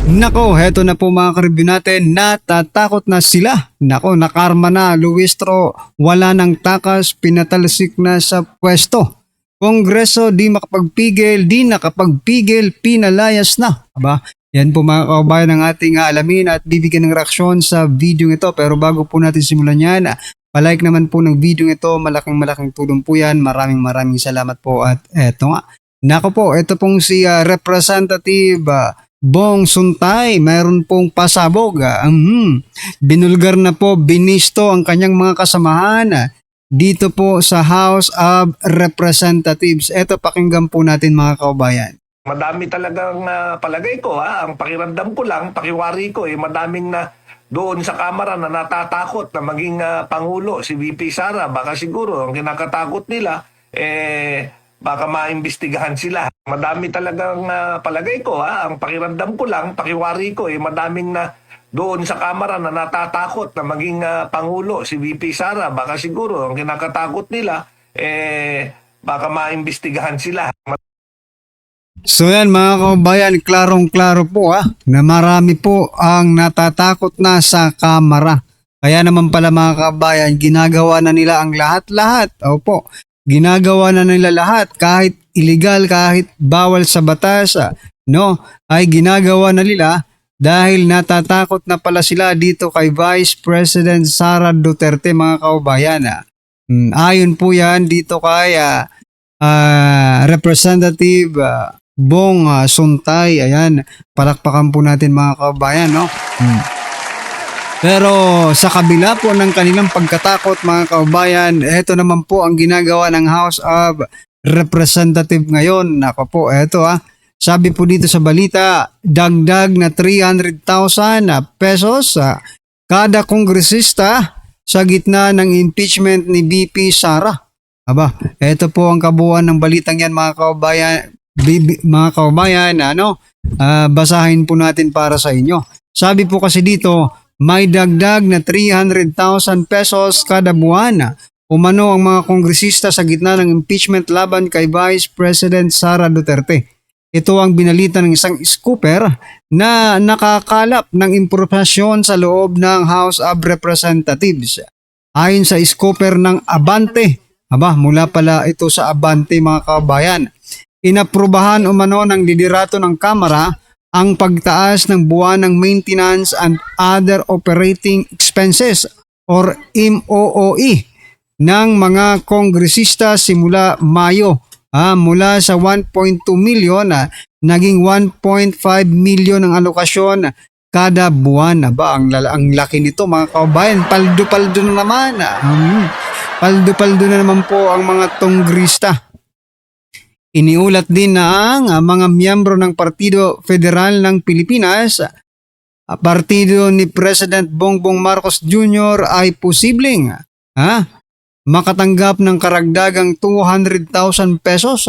Nako, heto na po mga ka-review natin, natatakot na sila. Nako, nakarma na, Luistro, wala nang takas, pinatalsik na sa pwesto. Kongreso di makapagpigil, di nakapagpigil, pinalayas na. Aba, yan po mga kababayan ang ating alamin at bibigyan ng reaksyon sa video ito. Pero bago po natin simulan yan, palike naman po ng video ito, malaking tulong po yan. Maraming salamat po at eto nga. Nako po, ito pong si Representative Bong Suntay, mayroon pong pasabog. Binulgar na po, binisto ang kanyang mga kasamahan dito po sa House of Representatives. Ito, pakinggan po natin mga kababayan. Madami talagang palagay ko, ang pakiramdam ko lang, pakiwari ko, madaming na doon sa Kamara na natatakot na maging Pangulo si VP Sara. Baka siguro ang kinakatakot nila, baka maimbestigahan sila. Madami talagang palagay ko, ang pakiramdam ko lang, pakiwari ko, madaming na doon sa Kamara na natatakot na maging Pangulo si VP Sara. Baka siguro ang kinakatakot nila, baka maimbestigahan sila. So yan mga kababayan, klarong-klaro po na marami po ang natatakot na sa Kamara. Kaya naman pala mga kababayan, ginagawa na nila ang lahat-lahat. Opo, ginagawa na nila lahat kahit illegal, kahit bawal sa batas, ay ginagawa na nila dahil natatakot na pala sila dito kay Vice President Sara Duterte mga kababayan. Ayon po yan dito kay Representative Bong Suntay. Ayan, palakpakan po natin mga kababayan, no? Pero sa kabila po ng kanilang pagkatakot mga kababayan, ito naman po ang ginagawa ng House of Representative ngayon. Nako po, ito sabi po dito sa balita, dagdag na 300,000 pesos kada kongresista sa gitna ng impeachment ni VP Sara. Aba, ito po ang kabuuan ng balitang yan mga kababayan, basahin po natin para sa inyo. Sabi po kasi dito, may dagdag na 300,000 pesos kada buwan umano ang mga kongresista sa gitna ng impeachment laban kay Vice President Sara Duterte. Ito ang binalita ng isang scooper na nakakalap ng impormasyon sa loob ng House of Representatives. Ayon sa scooper ng Abante, mula pala ito sa Abante mga kababayan, inaprubahan umano ng liderato ng Kamara ang pagtaas ng buwan ng maintenance and other operating expenses or MOOE ng mga kongresista simula Mayo. Mula sa 1.2 million naging 1.5 million ang alokasyon kada buwan. Ang laki nito mga kababayan. Paldo-paldo na naman. Paldo-paldo na naman po ang mga kongresista. Iniulat din na ang mga miyembro ng Partido Federal ng Pilipinas, partido ni President Bongbong Marcos Jr. ay posibleng makatanggap ng karagdagang 200,000 pesos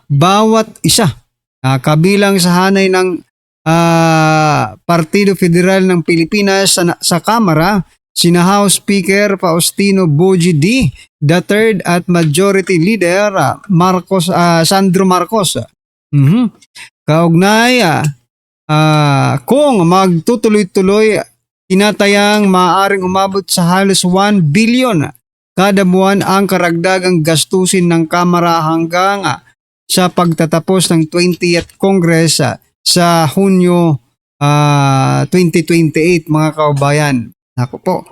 bawat isa. Kabilang sa hanay ng Partido Federal ng Pilipinas sa Kamara, sina House Speaker Faustino Boji D. III at Majority Leader Sandro Marcos. Kaugnay, kung magtutuloy-tuloy, tinatayang maaaring umabot sa halos 1 billion kada buwan ang karagdagang gastusin ng Kamara hanggang sa pagtatapos ng 20th Congress sa Hunyo 2028 mga kababayan. Ako po,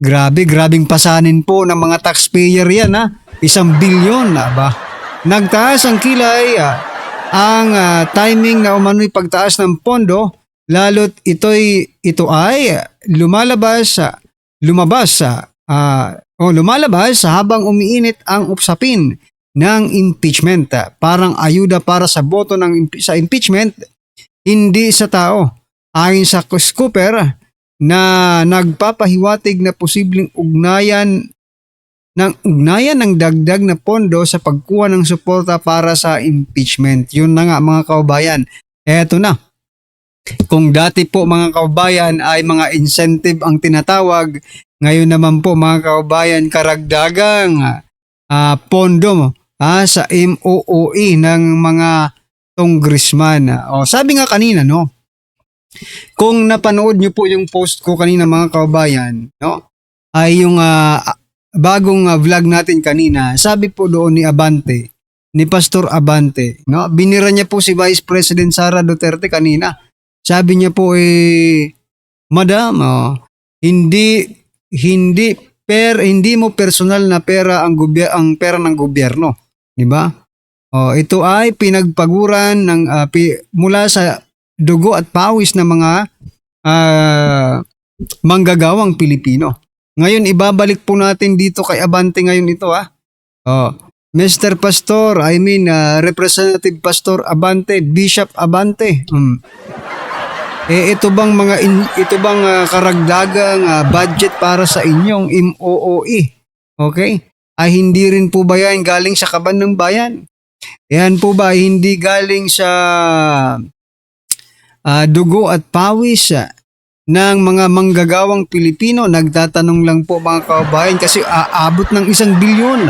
grabing pasanin po ng mga taxpayer yan 1 billion Nagtaas ang kilay ang timing na umano'y pagtaas ng pondo, lalo't ito ay lumalabas habang umiinit ang usapin ng impeachment. Parang ayuda para sa boto sa impeachment, hindi sa tao. Ayon sa scooper na nagpapahiwatig na posibleng ugnayan ng dagdag na pondo sa pagkuha ng suporta para sa impeachment. Yun na nga mga kababayan. Eto na. Kung dati po mga kababayan ay mga incentive ang tinatawag, ngayon naman po mga kababayan karagdagang pondo sa MOOE ng mga congressman. Sabi nga kanina, no, kung napanood nyo po yung post ko kanina mga kababayan, no, ay yung bagong vlog natin kanina, sabi po doon ni Pastor Abante, no, binira niya po si Vice President Sara Duterte kanina. Sabi niya po, Madam, hindi mo personal na pera ang pera ng gobyerno, di ba? Ito ay pinagpaguran ng mula sa dugo at pawis ng mga manggagawang Pilipino. Ngayon ibabalik po natin dito kay Abante ngayon ito Mr. Pastor, Representative Pastor Abante, Bishop Abante. Ito bang karagdagang budget para sa inyong MOOE? Okay? Ay hindi rin po ba yan galing sa kaban ng bayan? Yan po ba ay hindi galing sa dugo at pawis ng mga manggagawang Pilipino? Nagtatanong lang po mga kababayan kasi aabot ng 1 bilyon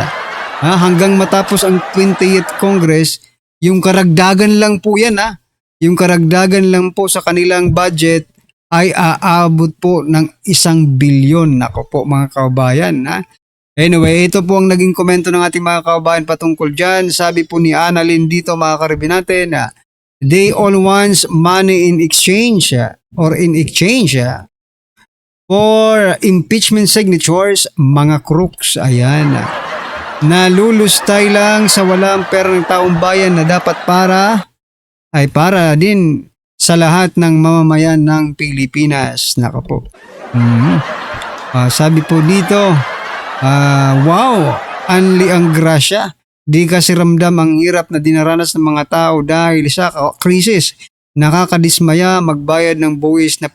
hanggang matapos ang 20th Congress. Yung karagdagan lang po yan Yung karagdagan lang po sa kanilang budget ay aabot po ng 1 bilyon. Nako po mga kababayan. Anyway, ito po ang naging komento ng ating mga kababayan patungkol dyan. Sabi po ni Annalyn dito mga karibin natin, they all wants money in exchange for impeachment signatures, mga crooks. Ayan. Nalulustay lang sa walang pera ng taong bayan na dapat para din sa lahat ng mamamayan ng Pilipinas. Nako po. Sabi po dito, wow, anli ang grasya. Di kasi ramdam ang hirap na dinaranas ng mga tao dahil sa krisis. Nakakadismaya magbayad ng buwis na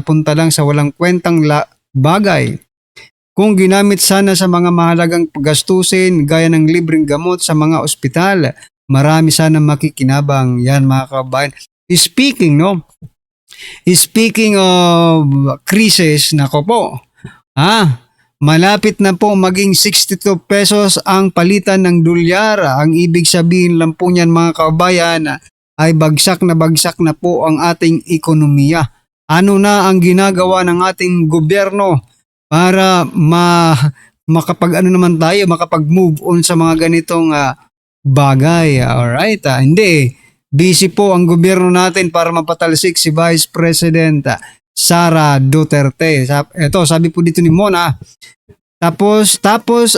punta lang sa walang kwentang bagay. Kung ginamit sana sa mga mahalagang gastusin gaya ng libreng gamot sa mga ospital, marami sana makikinabang. Yan mga kababayan. Speaking of crisis, nako po. Malapit na po maging 62 pesos ang palitan ng dolyar. Ang ibig sabihin lang po niyan mga kababayan ay bagsak na po ang ating ekonomiya. Ano na ang ginagawa ng ating gobyerno para makapag-move on sa mga ganitong bagay? Alright, hindi. Busy po ang gobyerno natin para mapatalsik si Vice President Sara Duterte. Ito, sabi po dito ni Mona, tapos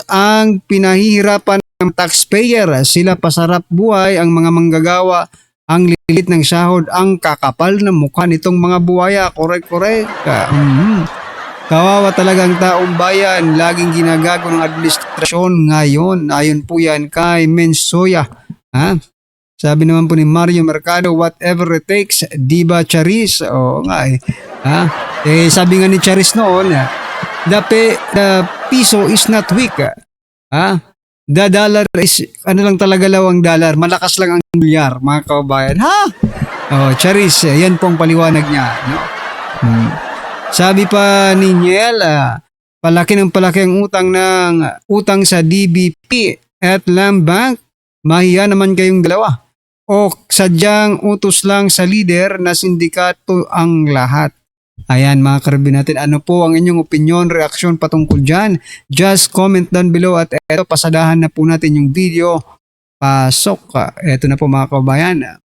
ang pinahihirapan ng taxpayer, sila pasarap buhay, ang mga manggagawa, ang lilit ng sahod, ang kakapal ng mukha nitong mga buhaya. Correct. Kawawa talagang taong bayan, laging ginagago ng administrasyon ngayon. Ayon po yan kay Mensoya. Sabi naman po ni Mario Mercado, whatever it takes, di ba Charis? Oo nga sabi nga ni Charis noon, the piso is not weak. The dollar is, lang talaga ang dollar, malakas lang ang dolyar, mga kababayan. Charis, yan po ang paliwanag niya. No? Sabi pa ni Niel, palaki ang utang sa DBP at Land Bank. Mahiya naman kayong dalawa. O sadyang utos lang sa leader na sindikato ang lahat. Ayan mga karabin natin, ano po ang inyong opinion, reaksyon patungkol dyan? Just comment down below at eto, pasadahan na po natin yung video. Pasok. Eto na po mga kababayan.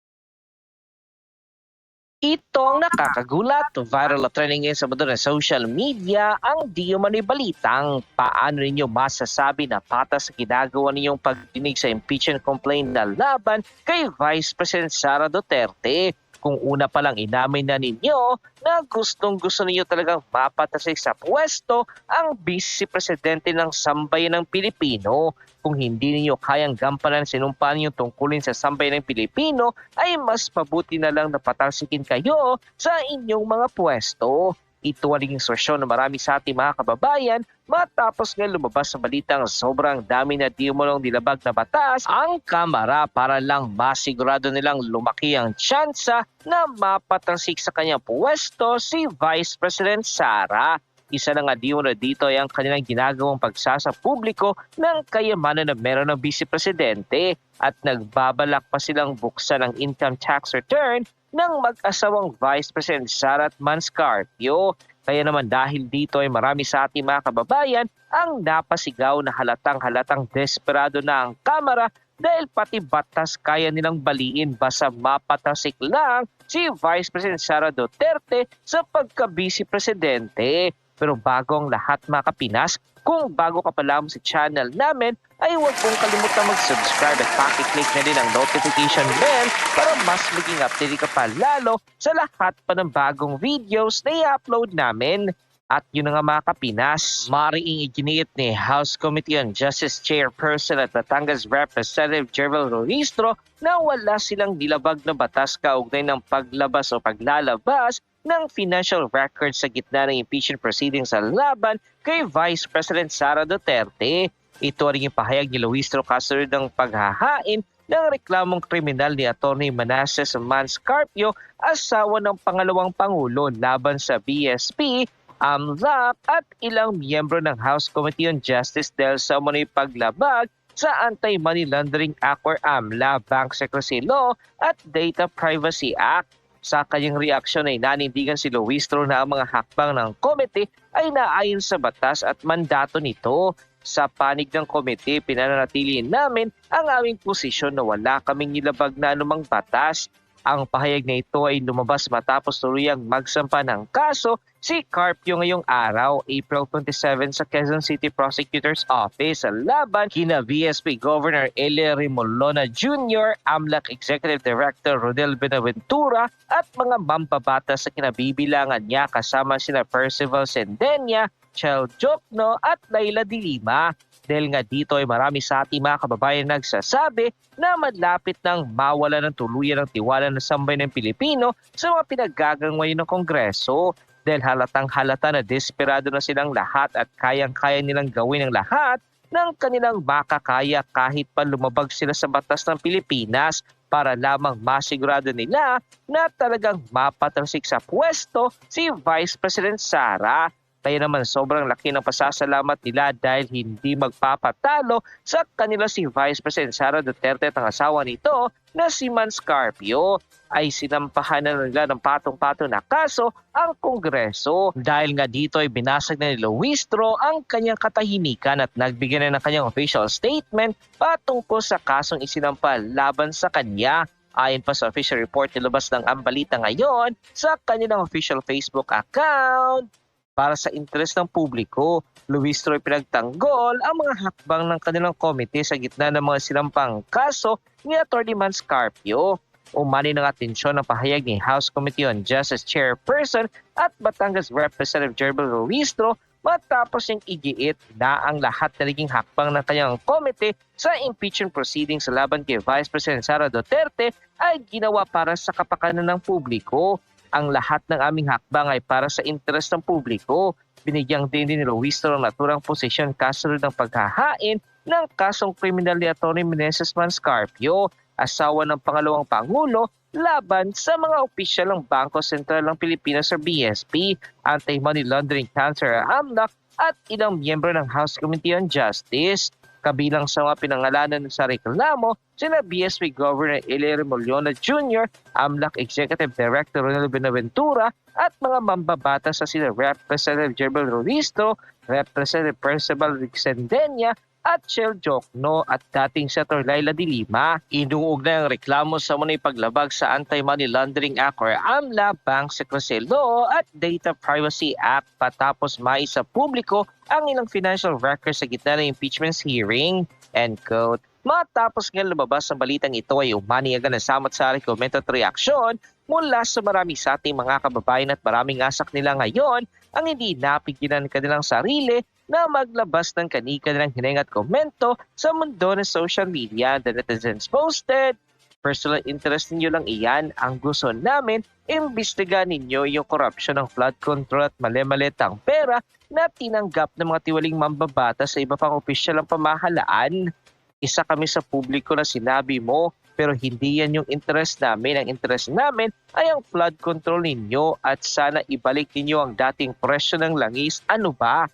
Itong nakakagulat, viral at trending ngayon sa mundo ng social media ang di umano'y balitang paano ninyo masasabi na patas sa ginagawa ninyong pagdinig sa impeachment complaint na laban kay Vice President Sara Duterte. Kung una pa lang inamin na ninyo na gustong-gusto ninyo talagang mapatasik sa pwesto ang Vice Presidente ng Sambayan ng Pilipino. Kung hindi ninyo kayang gampanan sinumpaan niyo tungkulin sa Sambayan ng Pilipino, ay mas mabuti na lang na patalsikin kayo sa inyong mga pwesto. Ito ang naging solusyon ng marami sa ating mga kababayan matapos nga lumabas sa balitang sobrang dami na di umunong nilabag na batas ang Kamara para lang masigurado nilang lumaki ang tsansa na mapatalsik sa kanyang pwesto si Vice President Sara. Isa na nga di umano dito ay ang kanilang ginagawang pagsasa publiko ng kayamanan na meron ng Vice Presidente at nagbabalak pa silang buksan ang income tax return ng mag-asawang Vice President Sara at Manscarpio. Kaya naman dahil dito ay marami sa ating mga kababayan ang napasigaw na halatang desperado na ang Kamara dahil pati batas kaya nilang baliin basta mapatasik lang si Vice President Sara Duterte sa pagka-Vice Presidente. Pero bago ang lahat mga kapinas, kung bago ka pa lamang sa channel namin, ay huwag pong kalimutan mag-subscribe at pakiclick na din ang notification bell para mas maging updated ka pa lalo sa lahat pa ng bagong videos na i-upload namin. At yun na nga mga kapinas, mariing iginiit ni House Committee on Justice Chairperson at Batangas Representative Jervel Roristro na wala silang nilabag na batas kaugnay ng paglabas o paglalabas ng financial records sa gitna ng impeachment proceedings sa laban kay Vice President Sara Duterte. Ito rin yung pahayag ni Luistro kasunod ng paghahain ng reklamong kriminal ni Atty. Manasseh Manscarpio, asawa ng pangalawang pangulo laban sa BSP, AMLAC at ilang miyembro ng House Committee on Justice dahil sa umano'y paglabag sa Anti-Money Laundering Act or AMLA, Bank Secrecy Law at Data Privacy Act. Sa kanyang reaksyon ay nanindigan si Luistro na ang mga hakbang ng komite ay naayon sa batas at mandato nito. Sa panig ng komite, pinananatili namin ang aming posisyon na wala kaming nilabag na anumang batas. Ang pahayag na ito ay lumabas matapos tuluyang magsampa ng kaso si Carpio ngayong araw, April 27 sa Quezon City Prosecutor's Office sa laban kina VSP Governor Elie Remolona Jr., AMLAC Executive Director Rodel Benaventura at mga mambabatas sa kinabibilangan niya kasama sina Percival Sendenia, Chel Jokno at Laila de Lima. Dahil nga dito ay marami sa ating mga kababayan nagsasabi na malapit nang mawala ng tuluyan ng tiwala ng sambayan ng Pilipino sa mga pinaggagawin ng Kongreso. Dahil halatang halata na desperado na silang lahat at kayang-kaya nilang gawin ang lahat ng kanilang makakaya kahit pa lumabag sila sa batas ng Pilipinas para lamang masigurado nila na talagang mapatalsik sa pwesto si Vice President Sara. Kaya naman sobrang laki ng pasasalamat nila dahil hindi magpapatalo sa kanila si Vice President Sara Duterte at ang asawa nito na si Manscarpio ay sinampahan na nila ng patong-patong na kaso ang Kongreso. Dahil nga dito ay binasag na ni Luistro ang kanyang katahimikan at nagbigay na ng kanyang official statement patungkol sa kasong isinampal laban sa kanya. Ayon pa sa official report nilabas ng ang balita ngayon sa kanilang official Facebook account. Para sa interes ng publiko, Luistro ay pinagtanggol ang mga hakbang ng kanilang komite sa gitna ng mga sinampang kaso ni Atty. Manscarpio. Umani ng atensyon ng pahayag ni House Committee on Justice Chairperson at Batangas Representative Jervel Luistro matapos yung igiit na ang lahat na naging hakbang ng kanyang komite sa impeachment proceedings sa laban kay Vice President Sara Duterte ay ginawa para sa kapakanan ng publiko. Ang lahat ng aming hakbang ay para sa interes ng publiko. Binigyang din ni Luistro ng naturang posisyon kasunod ng paghahain ng kasong kriminal ni Atty. Manasseh Manscarpio, asawa ng pangalawang pangulo, laban sa mga opisyal ng Bangko Sentral ng Pilipinas or BSP, Anti-Money Laundering Council AMLAC at ilang miyembro ng House Committee on Justice. Kabilang sa mga pinangalanan sa reklamo, sina BSP Governor Elie Remolona Jr., AMLAC Executive Director Rodel Benaventura at mga mambabatas sa sina Representative Jervel Roristro, Representative Percival Sendenia at Chel Jokno at dating Senator Laila de Lima. Inuog na ang reklamo sa muna'y paglabag sa Anti-Money Laundering Act or AMLA, Bank Secrecy Law at Data Privacy Act patapos maisa publiko ang ilang financial records sa gitna ng impeachment hearing. End quote. Matapos nga lumabas ang balitang ito ay umani agad ng samot-sari comment at reaksyon mula sa marami sa ating mga kababayan at maraming asak nila ngayon ang hindi napigilan kanilang sarili na maglabas ng kani-kanilang hininga at komento sa mundo ng social media. The netizens posted, personal interest ninyo lang iyan. Ang gusto namin, imbestiga ninyo yung korupsyon ng flood control at mali-malitang pera na tinanggap ng mga tiwaling mambabata sa iba pang opisyal ng pamahalaan. Isa kami sa publiko na sinabi mo Pero hindi yan yung interest namin. Ang interest namin ay ang flood control ninyo at sana ibalik ninyo ang dating presyo ng langis. Ano ba?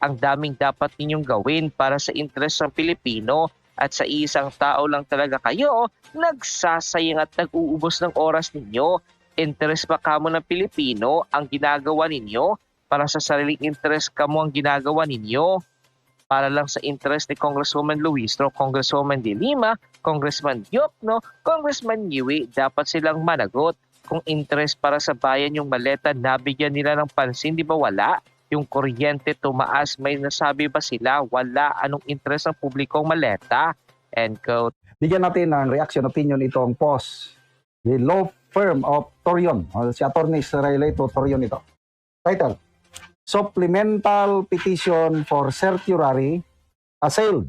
Ang daming dapat ninyong gawin para sa interest ng Pilipino at sa isang tao lang talaga kayo nagsasayang at nag-uubos ng oras ninyo. Interest pa kamo ng Pilipino ang ginagawa ninyo para sa sariling interest kamo ang ginagawa ninyo para lang sa interest ni Congresswoman Luistro, Congresswoman De Lima, Congressman Diokno, Congressman Yui, dapat silang managot. Kung interest para sa bayan yung maleta, nabigyan nila ng pansin, di ba wala? Yung kuryente tumaas, may nasabi ba sila? Wala. Anong interest ng publikong maleta? End quote. Bigyan natin ng reaction opinion itong post. The law firm of Torion. Si Attorney Israelito Torion ito. Title, Supplemental Petition for Certiorari Assailed.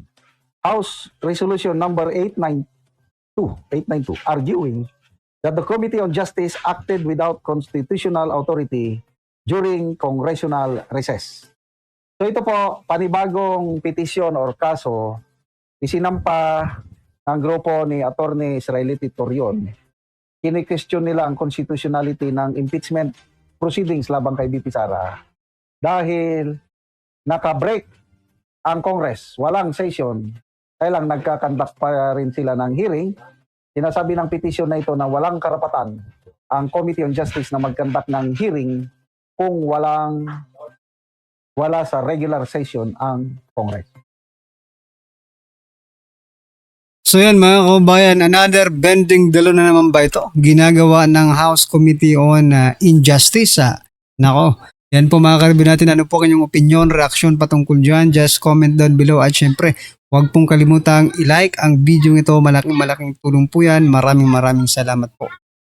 House Resolution number 892, arguing that the Committee on Justice acted without constitutional authority during congressional recess. So ito po, panibagong petition or kaso, isinampa ng grupo ni Attorney Israelito Torion. Kini-question nila ang constitutionality ng impeachment proceedings labang kay BP Sara dahil naka-break ang Congress, walang session, kaya lang nagkakandak pa rin sila ng hearing. Sinasabi ng petition na ito na walang karapatan ang Committee on Justice na magkandak ng hearing kung wala sa regular session ang Congress. So yan mga kabayan, another bending dalo na naman ba ito? Ginagawa ng House Committee on Injustice. Nako, yan po mga karibin natin. Ano po kanyang opinion, reaction patungkol dyan? Just comment down below. At syempre, huwag pong kalimutang i-like ang video ito. Malaking tulong po yan. Maraming salamat po.